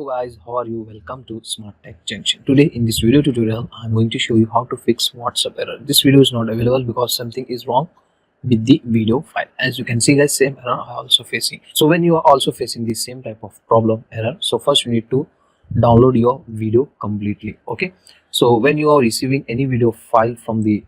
guys, how are you? Welcome to SmartTech Junction. Today in this video tutorial, I'm going to show you how to fix WhatsApp error. This video is not available because something is wrong with the video file. As you can see guys, same error I also facing. So when you are also facing the same type of problem error, so first you need to download your video completely. Okay, so when you are receiving any video file from the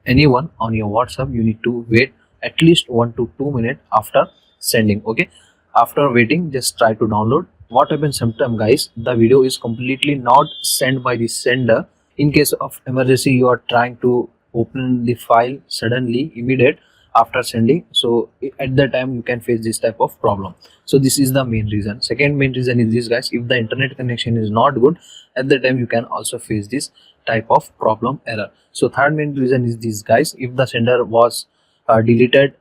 anyone on your WhatsApp, you need to wait at least 1 to 2 minutes after sending. Okay, after waiting, just try to download. What happens sometimes guys, the video is completely not sent by the sender. In case of emergency, you are trying to open the file suddenly immediate after sending, so at that time you can face this type of problem. So this is the main reason. Second main reason is this guys, if the internet connection is not good, at that time you can also face this type of problem error. So third main reason is this guys, if the sender was deleted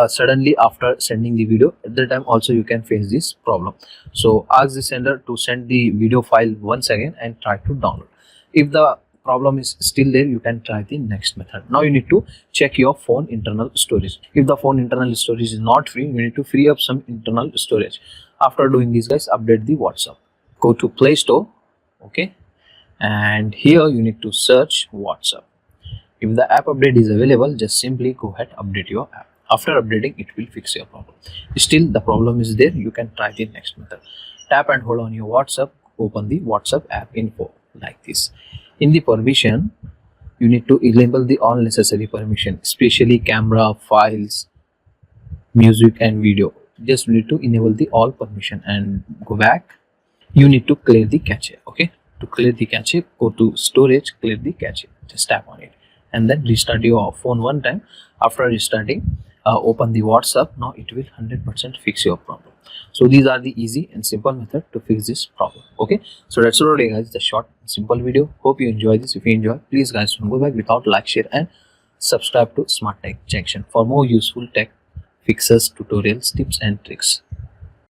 suddenly after sending the video, at the time also you can face this problem. So ask the sender to send the video file once again and try to download. If the problem is still there, you can try the next method. Now you need to check your phone internal storage. If the phone internal storage is not free, you need to free up some internal storage. After doing this guys, update the WhatsApp. Go to Play Store. Okay, and here you need to search WhatsApp. If the app update is available, just simply go ahead, update your app. After updating, it will fix your problem. Still the problem is there, you can try the next method. Tap and hold on your WhatsApp, open the WhatsApp app info like this. In the permission, you need to enable the all necessary permission, especially camera, files, music and video. Just need to enable the all permission and go back. You need to clear the cache. Okay, to clear the cache, go to storage, clear the cache, just tap on it and then restart your phone one time. After restarting, open the WhatsApp. Now it will 100% fix your problem. So these are the easy and simple method to fix this problem. Okay, so that's all guys, the short simple video. Hope you enjoy this. If you enjoy, please guys don't go back without like, share and subscribe to SmartTech Junction for more useful tech fixes, tutorials, tips and tricks.